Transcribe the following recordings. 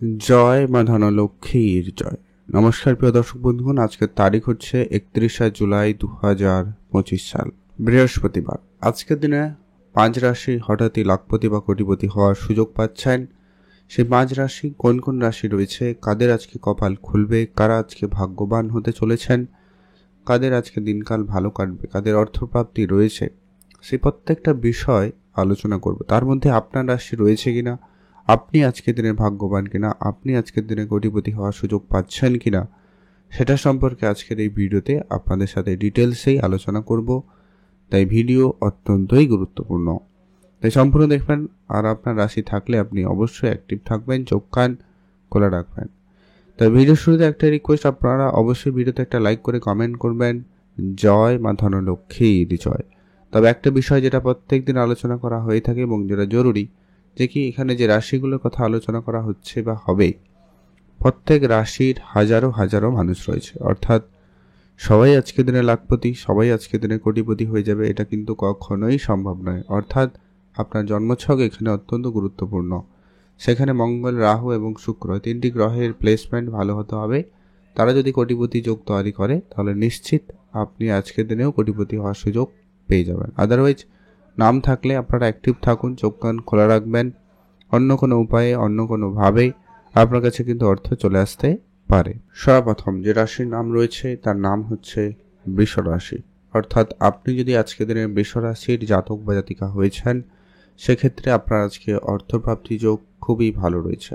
জয় মা ধনলক্ষ্মীর জয়। নমস্কার প্রিয় দর্শক বন্ধুগণ, আজকের তারিখ হচ্ছে 31শে জুলাই 2025 সাল, বৃহস্পতিবার। আজকের দিনে 5 রাশি হঠাৎই লাখপতি বা কোটিপতি হওয়ার সুযোগ পাচ্ছেন। সেই 5 রাশি কোন কোন রাশি রয়েছে, কাদের আজকে কপাল খুলবে, কারা আজকে ভাগ্যবান হতে চলেছেন, কাদের আজকে দিনকাল ভালো কাটবে, কাদের অর্থপ্রাপ্তি রয়েছে, সেই প্রত্যেকটা বিষয় আলোচনা করব। তার মধ্যে আপনার রাশি রয়েছে কিনা, আপনি আজকের দিনে ভাগ্যবান কিনা, আপনি আজকের দিনে কোটিপতি হওয়ার সুযোগ পাচ্ছেন কিনা, সেটা সম্পর্কে আজকের এই ভিডিওতে আপনাদের সাথে ডিটেলসেই আলোচনা করব। তাই ভিডিও অত্যন্তই গুরুত্বপূর্ণ, তাই সম্পূর্ণ দেখবেন। আর আপনার রাশি থাকলে আপনি অবশ্যই অ্যাক্টিভ থাকবেন, চোখ কান খোলা রাখবেন। তাই ভিডিও শুরুতে একটা রিকোয়েস্ট, আপনারা অবশ্যই ভিডিওতে একটা লাইক করে কমেন্ট করবেন, জয় মা ধনলক্ষ্মীর জয়। তবে একটা বিষয় যেটা প্রত্যেক দিন আলোচনা করা হয়ে থাকে এবং যেটা জরুরি, যে কি এখানে যে রাশিগুলোর কথা আলোচনা করা হচ্ছে বা হবে, প্রত্যেক রাশির হাজারো হাজারো মানুষ রয়েছে। অর্থাৎ সবাই আজকের দিনে লাখপতি, সবাই আজকের দিনে কোটিপতি হয়ে যাবে, এটা কিন্তু কখনোই সম্ভব নয়। অর্থাৎ আপনার জন্মছক এখানে অত্যন্ত গুরুত্বপূর্ণ। সেখানে মঙ্গল, রাহু এবং শুক্র, তিনটি গ্রহের প্লেসমেন্ট ভালো হতে হবে। তারা যদি কোটিপতি যোগ তৈরি করে, তাহলে নিশ্চিত আপনি আজকের দিনেও কোটিপতি হওয়ার সুযোগ পেয়ে যাবেন। আদারওয়াইজ নাম থাকলে আপনারা অ্যাক্টিভ থাকুন, চোখ কান খোলা রাখবেন। অন্য কোনো উপায়ে, অন্য কোনোভাবে আপনার কাছে কিন্তু অর্থ চলে আসতে পারে। সর্বপ্রথম যে রাশির নাম রয়েছে তার নাম হচ্ছে বৃষ রাশি। অর্থাৎ আপনি যদি আজকের দিনে বৃষ রাশির জাতক বা জাতিকা হয়েছেন, সেক্ষেত্রে আপনার আজকে অর্থপ্রাপ্তি যোগ খুবই ভালো রয়েছে।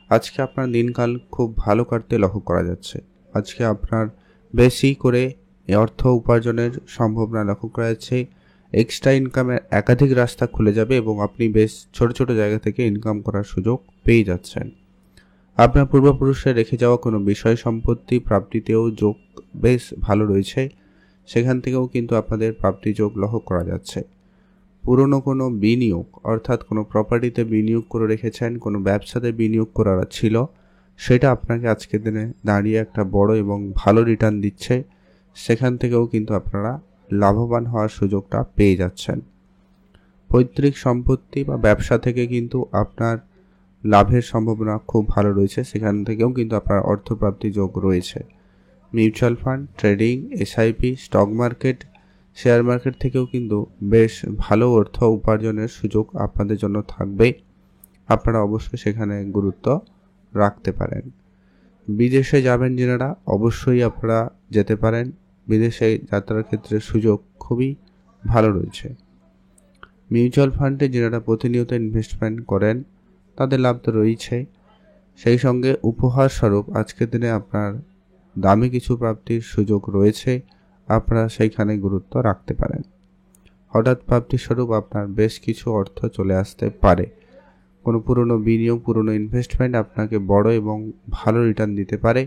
আজকে আপনার দিনকাল খুব ভালো কাটতে লক্ষ্য করা যাচ্ছে। আজকে আপনার বেশি করে অর্থ উপার্জনের সম্ভাবনা লক্ষ্য করা যাচ্ছে। এক্সট্রা ইনকামের একাধিক রাস্তা খুলে যাবে এবং আপনি বেশ ছোট ছোট জায়গা থেকে ইনকাম করার সুযোগ পেয়ে যাচ্ছেন। আপনার পূর্বপুরুষের রেখে যাওয়া কোনো বিষয় সম্পত্তি প্রাপ্তিতেও যোগ বেশ ভালো রয়েছে। সেখান থেকেও কিন্তু আপনাদের প্রাপ্তি যোগ লক্ষ্য করা যাচ্ছে। পুরনো কোনো বিনিয়োগ, অর্থাৎ কোনো প্রপার্টিতে বিনিয়োগ করে রেখেছেন, কোনো ব্যবসাতে বিনিয়োগ করার ছিল, সেটা আপনাকে আজকের দিনে দাঁড়িয়ে একটা বড় এবং ভালো রিটার্ন দিচ্ছে। সেখান থেকেও কিন্তু আপনারা লাভবান হওয়ার সুযোগটা পেয়ে যাচ্ছেন। পৈতৃক সম্পত্তি বা ব্যবসা থেকে কিন্তু আপনার লাভের সম্ভাবনা খুব ভালো রয়েছে, সেখান থেকেও কিন্তু আপনার অর্থপ্রাপ্তি যোগ রয়েছে। Mutual fund, trading, SIP, stock market, share market থেকেও কিন্তু বেশ ভালো অর্থ উপার্জনের সুযোগ আপনাদের জন্য থাকবে। আপনারা অবশ্যই সেখানে গুরুত্ব রাখতে পারেন। বিদেশে যাবেন যেনারা, অবশ্যই আপনারা যেতে পারেন। বিদেশে যাত্রার ক্ষেত্রে সুযোগ খুবই ভালো রয়েছে। মিউচুয়াল ফান্ডে যেনারা প্রতিনিয়ত ইনভেস্টমেন্ট করেন, তাদের লাভ তো রয়েছে। সেই সঙ্গে উপহার স্বরূপ আজকের দিনে আপনার দামি কিছু প্রাপ্তির সুযোগ রয়েছে, আপনারা সেইখানে গুরুত্ব রাখতে পারেন। হঠাৎ প্রাপ্তির স্বরূপ আপনার বেশ কিছু অর্থ চলে আসতে পারে। কোনো পুরনো বিনিয়োগ, পুরনো ইনভেস্টমেন্ট আপনাকে বড় এবং ভালো রিটার্ন দিতে পারে,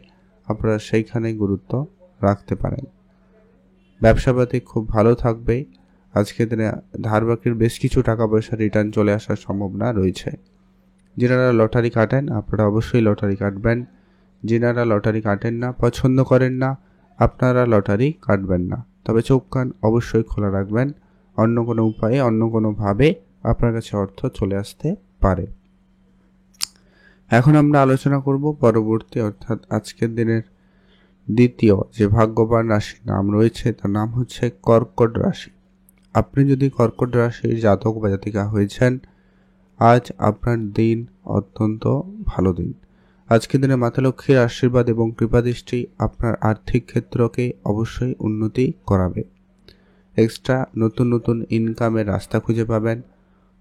আপনারা সেইখানে গুরুত্ব রাখতে পারেন। ব্যবসাপাতি খুব ভালো থাকবে। আজকের দিনে ধার বাকির বেশ কিছু টাকা পয়সা রিটার্ন চলে আসার সম্ভাবনা রয়েছে। যিনারা লটারি কাটেন, আপনারা অবশ্যই লটারি কাটবেন। যিনারা লটারি কাটেন না, পছন্দ করেন না, আপনারা লটারি কাটবেন না। তবে চোখ কান অবশ্যই খোলা রাখবেন। অন্য কোনো উপায়ে, অন্য কোনোভাবে আপনার কাছে অর্থ চলে আসতে পারে। এখন আমরা আলোচনা করব পরবর্তী, অর্থাৎ আজকের দিনের দ্বিতীয় যে ভাগ্যবান রাশির নাম রয়েছে তার নাম হচ্ছে কর্কট রাশি। আপনি যদি কর্কট রাশির জাতক বা জাতিকা হয়েছেন, আজ আপনার দিন অত্যন্ত ভালো দিন। আজকের দিনে মাতা লক্ষ্মীর আশীর্বাদ এবং কৃপাদৃষ্টি আপনার আর্থিক ক্ষেত্রকে অবশ্যই উন্নতি করাবে। এক্সট্রা নতুন নতুন ইনকামের রাস্তা খুঁজে পাবেন।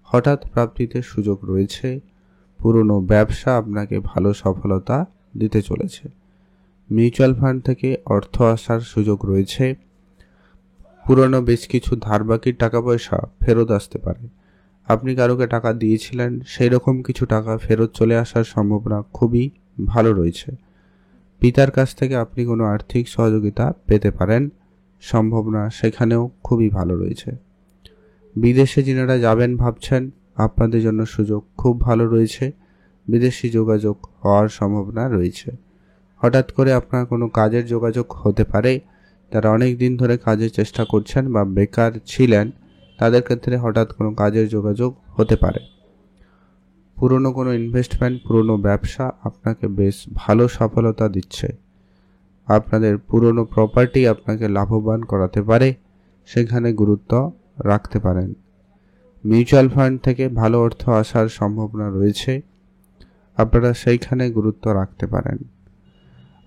হঠাৎ প্রাপ্তিতে সুযোগ রয়েছে। পুরনো ব্যবসা আপনাকে ভালো সফলতা দিতে চলেছে। মিউচুয়াল ফান্ড থেকে অর্থ আসার সুযোগ রয়েছে। পুরনো বেশ কিছু ধারবাকির টাকা পয়সা ফেরত আসতে পারে। আপনি কারোকে টাকা দিয়েছিলেন, সেই রকম কিছু টাকা ফেরত চলে আসার সম্ভাবনা খুবই ভালো রয়েছে। পিতার কাছ থেকে আপনি কোনো আর্থিক সহযোগিতা পেতে পারেন, সম্ভাবনা সেখানেও খুবই ভালো রয়েছে। বিদেশে যিনারা যাবেন ভাবছেন, আপনাদের জন্য সুযোগ খুব ভালো রয়েছে। বিদেশি যোগাযোগ হওয়ার সম্ভাবনা রয়েছে। হঠাৎ করে আপনার কোনো কাজের যোগাযোগ হতে পারে। যারা অনেক দিন ধরে কাজের চেষ্টা করছেন বা বেকার ছিলেন, তাদের ক্ষেত্রে হঠাৎ কোনো কাজের যোগাযোগ হতে পারে। পুরনো কোনো ইনভেস্টমেন্ট, পুরনো ব্যবসা আপনাকে বেশ ভালো সফলতা দিচ্ছে। আপনাদের পুরনো প্রপার্টি আপনাকে লাভবান করাতে পারে, সেখানে গুরুত্ব রাখতে পারেন। মিউচুয়াল ফান্ড থেকে ভালো অর্থ আসার সম্ভাবনা রয়েছে, আপনারা সেইখানে গুরুত্ব রাখতে পারেন।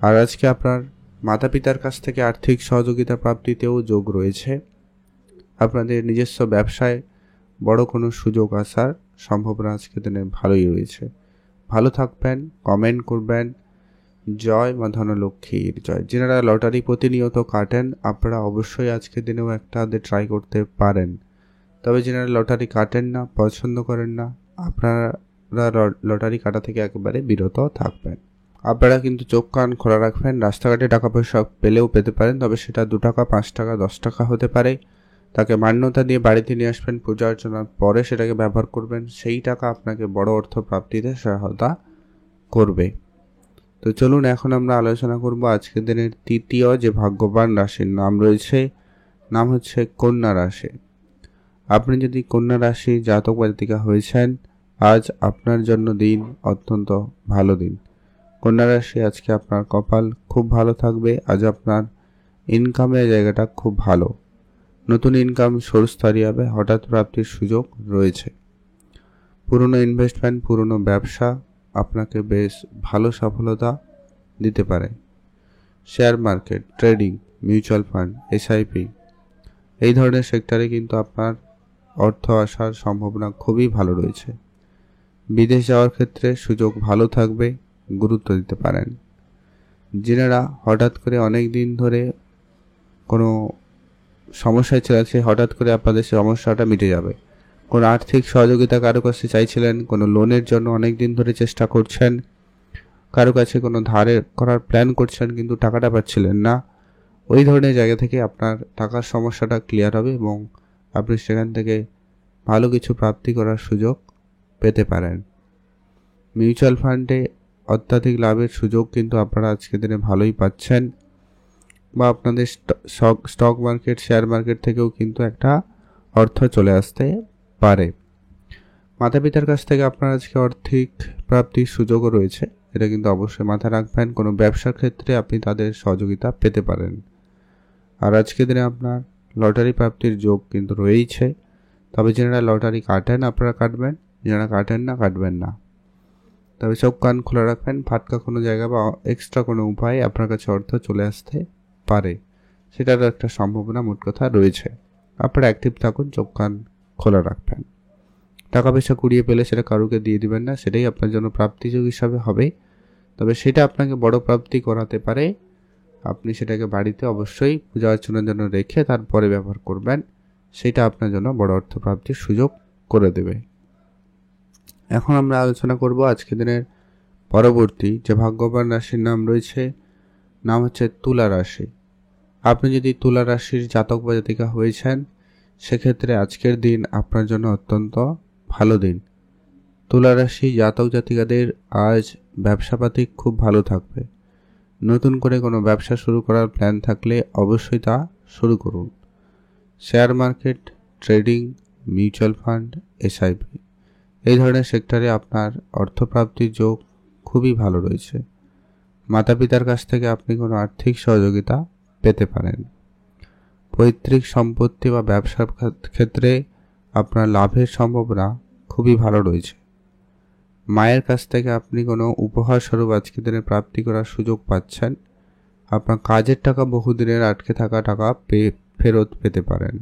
আর আজকে আপনার মাতা পিতার কাছ থেকে আর্থিক সহযোগিতা প্রাপ্তিতেও যোগ রয়েছে। আপনাদের নিজস্ব ব্যবসায় বড় কোনো সুযোগ আসার সম্ভাবনা আজকে দিনে ভালোই রয়েছে। ভালো থাকবেন, কমেন্ট করবেন। জয় মা ধনলক্ষ্মীর জয়। যারা লটারি প্রতিনিয়ত কাটেন, আপনারা অবশ্যই আজকের দিনেও একটা ট্রাই করতে পারেন। তবে যারা লটারি কাটেন না, পছন্দ করেন না, আপনারা লটারি কাটা থেকে একেবারে বিরত থাকবেন। আপনারা কিন্তু চোখ কান খোলা রাখবেন। রাস্তাঘাটে টাকা পয়সা পেলেও পেতে পারেন, তবে সেটা 2 টাকা, 5 টাকা, 10 টাকা হতে পারে। তাকে মান্যতা দিয়ে বাড়িতে নিয়ে আসবেন, পূজা অর্চনার পরে সেটাকে ব্যবহার করবেন। সেই টাকা আপনাকে বড় অর্থ প্রাপ্তিতে সহায়তা করবে। তো চলুন এখন আমরা আলোচনা করব আজকের দিনের তৃতীয় যে ভাগ্যবান রাশির নাম রয়েছে, নাম হচ্ছে কন্যা রাশি। আপনি যদি কন্যা রাশি জাতক বা জাতিকা হয়েছেন, আজ আপনার জন্য দিন অত্যন্ত ভালো দিন। কন্যা রাশি, আজকে আপনার কপাল খুব ভালো থাকবে। আজ আপনার ইনকামের জায়গাটা খুব ভালো, নতুন ইনকাম সোর্স তৈরি হবে, হঠাৎ প্রাপ্তির সুযোগ রয়েছে। পুরনো ইনভেস্টমেন্ট, পুরনো ব্যবসা আপনাকে বেশ ভালো সফলতা দিতে পারে। Share market, trading, mutual fund, SIP এই ধরনের সেক্টরে কিন্তু আপনার অর্থ আসার সম্ভাবনা খুবই ভালো রয়েছে। বিদেশ যাওয়ার ক্ষেত্রে সুযোগ ভালো থাকবে, গুরুত্ব দিতে পারেন। যারা হঠাৎ করে অনেক দিন ধরে কোনো সমস্যায় চলেছে, হঠাৎ করে আপনাদের সমস্যাটা মিটে যাবে। কোনো আর্থিক সহযোগিতা কারো কাছে চাইছিলেন, কোনো লোনের জন্য অনেক দিন ধরে চেষ্টা করছেন, কারো কাছে কোনো ধারে করার প্ল্যান করছেন কিন্তু টাকাটা পাচ্ছিলেন না, ওই ধরনের জায়গা থেকে আপনার টাকার সমস্যাটা ক্লিয়ার হবে এবং আপনি সেখান থেকে ভালো কিছু প্রাপ্তি করার সুযোগ পেতে পারেন। মিউচুয়াল ফান্ডে অত্যাধিক লাভের সুযোগ কিন্তু আপনারা আজকের দিনে ভালোই পাচ্ছেন, বা আপনাদের স্টক মার্কেট, শেয়ার মার্কেট থেকেও কিন্তু একটা অর্থ চলে আসতে পারে। মাতা পিতার কাছ থেকে আপনার আজকে আর্থিক প্রাপ্তির সুযোগও রয়েছে, এটা কিন্তু অবশ্যই মাথায় রাখবেন। কোনো ব্যবসার ক্ষেত্রে আপনি তাদের সহযোগিতা পেতে পারেন। আর আজকের দিনে আপনার লটারি প্রাপ্তির যোগ কিন্তু রয়েইছে। তবে যারা লটারি কাটেন আপনারা কাটবেন, যারা কাটেন না কাটবেন না। তবে চোখ কান খোলা রাখবেন, ফাটকা কোনো জায়গা বা এক্সট্রা কোনো উপায়ে আপনার কাছে অর্থ চলে আসতে পারে, সেটারও একটা সম্ভাবনা মোট কথা রয়েছে। আপনারা অ্যাক্টিভ থাকুন, চোখ কান খোলা রাখবেন। টাকা পয়সা কুড়িয়ে পেলে সেটা কারুকে দিয়ে দিবেন না, সেটাই আপনার জন্য প্রাপ্তিযোগ হিসাবে হবে। তবে সেটা আপনাকে বড় প্রাপ্তি করাতে পারে। আপনি সেটাকে বাড়িতে অবশ্যই পূজা অর্চনার জন্য রেখে তারপরে ব্যবহার করবেন, সেটা আপনার জন্য বড় অর্থ প্রাপ্তির সুযোগ করে দেবে। এখন আমরা আলোচনা করব আজকের দিনের পরবর্তী যে ভাগ্যবান রাশির নাম রয়েছে, নাম হচ্ছে তুলা রাশি। আপনি যদি তুলা রাশির জাতক বা জাতিকা হয়েছেন, সেক্ষেত্রে আজকের দিন আপনার জন্য অত্যন্ত ভালো দিন। তুলা রাশি জাতক জাতিকাদের আজ ব্যবসাপাতি খুব ভালো থাকবে। নতুন করে কোনো ব্যবসা শুরু করার প্ল্যান থাকলে অবশ্যই তা শুরু করুন। Share market, trading, mutual fund, SIP এই ধরনের সেক্টরে আপনার অর্থপ্রাপ্তির যোগ খুবই ভালো রয়েছে। মাতা পিতার কাছ থেকে আপনি কোনো আর্থিক সহযোগিতা পেতে পারেন। পৈতৃক সম্পত্তি বা ব্যবসার ক্ষেত্রে আপনার লাভের সম্ভাবনা খুবই ভালো রয়েছে। মায়ের কাছ থেকে আপনি কোনো উপহার স্বরূপ আজকের দিনে প্রাপ্তি করার সুযোগ পাচ্ছেন। আপনার কাজের টাকা, বহুদিনের আটকে থাকা টাকা ফেরত পেতে পারেন।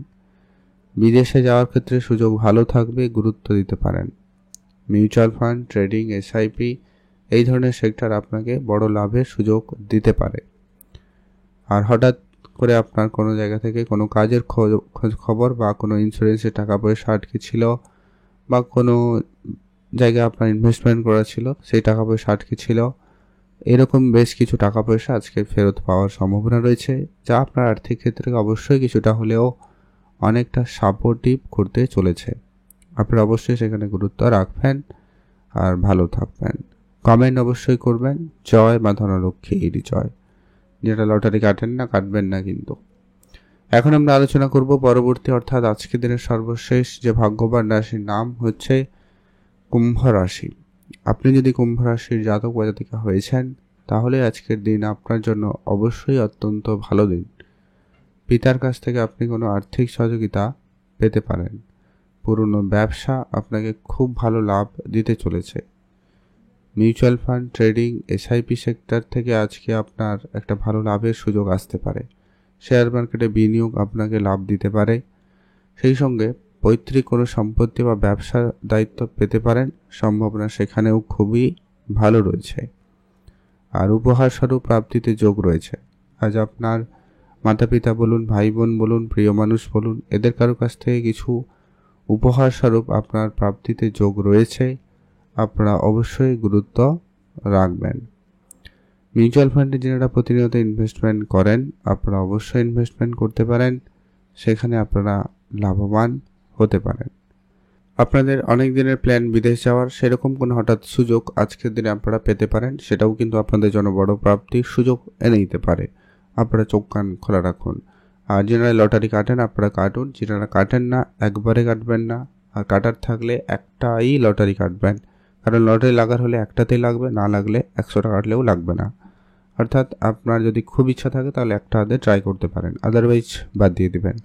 বিদেশে যাওয়ার ক্ষেত্রে সুযোগ ভালো থাকবে, গুরুত্ব দিতে পারেন। মিউচুয়াল ফান্ড, ট্রেডিং, এসআইপি এই ধরনের সেক্টর আপনাকে বড় লাভের সুযোগ দিতে পারে। আর হঠাৎ করে আপনার কোনো জায়গা থেকে কোনো কাজের খবর বা কোনো ইন্স্যুরেন্সের টাকা পয়সা আটকে ছিল, বা কোনো জায়গায় আপনার ইনভেস্টমেন্ট করা ছিল, সেই টাকা পয়সা আটকে ছিল, এরকম বেশ কিছু টাকা পয়সা আজকে ফেরত পাওয়ার সম্ভাবনা রয়েছে, যা আপনার আর্থিক ক্ষেত্রে অবশ্যই কিছুটা হলেও অনেকটা সাপোর্টিভ করতে চলেছে। আপনারা অবশ্যই সেখানে গুরুত্ব রাখবেন আর ভালো থাকবেন। কমেন্ট অবশ্যই করবেন। জয় মা ধনলক্ষ্মীর জয়। যেটা লটারি কাটেন না, কাটবেন না কিন্তু। এখন আমরা আলোচনা করব পরবর্তী, অর্থাৎ আজকের দিনের সর্বশেষ যে ভাগ্যবান রাশির নাম হচ্ছে কুম্ভ রাশি। আপনি যদি কুম্ভ রাশির জাতক বা জাতিকা হয়েছেন তাহলে আজকের দিন আপনার জন্য অবশ্যই অত্যন্ত ভালো দিন। পিতার কাছ থেকে আপনি কোনো আর্থিক সহযোগিতা পেতে পারেন। পুরনো ব্যবসা আপনাকে খুব ভালো লাভ দিতে চলেছে। Mutual fund, trading, SIP sector থেকে আজকে আপনার একটা ভালো লাভের সুযোগ আসতে পারে। শেয়ার মার্কেটে বিনিয়োগ আপনাকে লাভ দিতে পারে। সেই সঙ্গে পৈতৃক কোনো সম্পত্তি বা ব্যবসার দায়িত্ব পেতে পারেন, সম্ভাবনা সেখানেও খুবই ভালো রয়েছে। আর উপহার স্বরূপ প্রাপ্তিতে যোগ রয়েছে। আজ আপনার মাতা পিতা বলুন, ভাই বোন বলুন, প্রিয় মানুষ বলুন, এদের কারো কাছ থেকে কিছু উপহার স্বরূপ আপনার প্রাপ্তিতে যোগ রয়েছে। আপনারা অবশ্যই গুরুত্ব রাখবেন। মিউচুয়াল ফান্ডে যারা প্রতিনিয়ত ইনভেস্টমেন্ট করেন আপনারা অবশ্যই ইনভেস্টমেন্ট করতে পারেন, সেখানে আপনারা লাভবান হতে পারেন। আপনাদের অনেক দিনের প্ল্যান বিদেশ যাওয়ার, সেরকম কোনো হঠাৎ সুযোগ আজকের দিনে আপনারা পেতে পারেন, সেটাও কিন্তু আপনাদের জন্য বড় প্রাপ্তির সুযোগ এনে দিতে পারে। আপনারা চোখ কান খোলা রাখুন। আর যারা লটারি কাটেন আপনারা কাটুন, যারা কাটেন না একবারে কাটবেন না, আর কাটার থাকলে একটাই লটারি কাটবেন, কারণ লটারি লাগার হলে একটাতেই লাগবে, না লাগলে 100টা কাটলেও লাগবে না। অর্থাৎ আপনার যদি খুব ইচ্ছা থাকে তাহলে একটা হাতে ট্রাই করতে পারেন, আদারওয়াইজ বাদ দিয়ে দিবেন।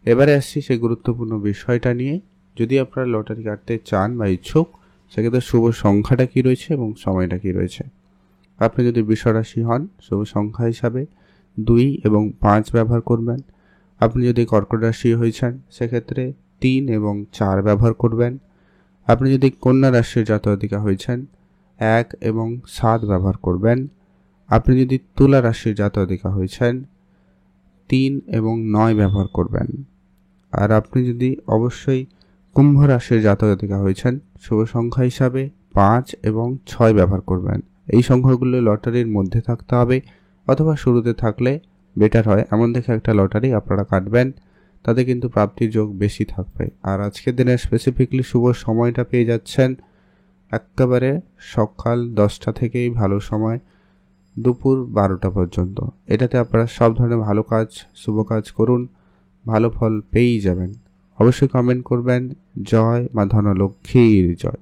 এবারে আসছি সেই গুরুত্বপূর্ণ বিষয়টা নিয়ে। যদি আপনারা লটারি কাটতে চান বা ইচ্ছুক, সেক্ষেত্রে শুভ সংখ্যাটা কী রয়েছে এবং সময়টা কী রয়েছে। আপনি যদি বৃষরাশি হন, শুভ সংখ্যা হিসাবে 2 এবং 5 ব্যবহার করবেন। আপনি যদি কর্কট রাশি হয়েছেন সেক্ষেত্রে 3 এবং 4 ব্যবহার করবেন। আপনি যদি কন্যা রাশির জাতকা হয়েছেন 1 এবং 7 ব্যবহার করবেন। আপনি যদি তুলা রাশির জাতকা হয়েছেন 3 এবং 9 ব্যবহার করবেন। আর আপনি যদি অবশ্যই কুম্ভ রাশির জাতকা হয়েছেন, শুভ সংখ্যা হিসাবে 5 এবং 6 ব্যবহার করবেন। এই সংখ্যাগুলো লটারির মধ্যে থাকতে হবে, অথবা শুরুতে থাকলে বেটার হয়। এমন দেখে একটা লটারি আপনারা কাটবেন, তাতে কিন্তু প্রাপ্তির যোগ বেশি থাকবে। আর আজকের দিনে স্পেসিফিকলি শুভ সময়টা পেয়ে যাচ্ছেন একেবারে সকাল 10টা থেকেই ভালো সময়, দুপুর 12টা পর্যন্ত। এটাতে আপনারা সব ধরনের ভালো কাজ, শুভ কাজ করুন, ভালো ফল পেয়েই যাবেন। অবশ্যই কমেন্ট করবেন। জয় মা ধনলক্ষ্মীর জয়।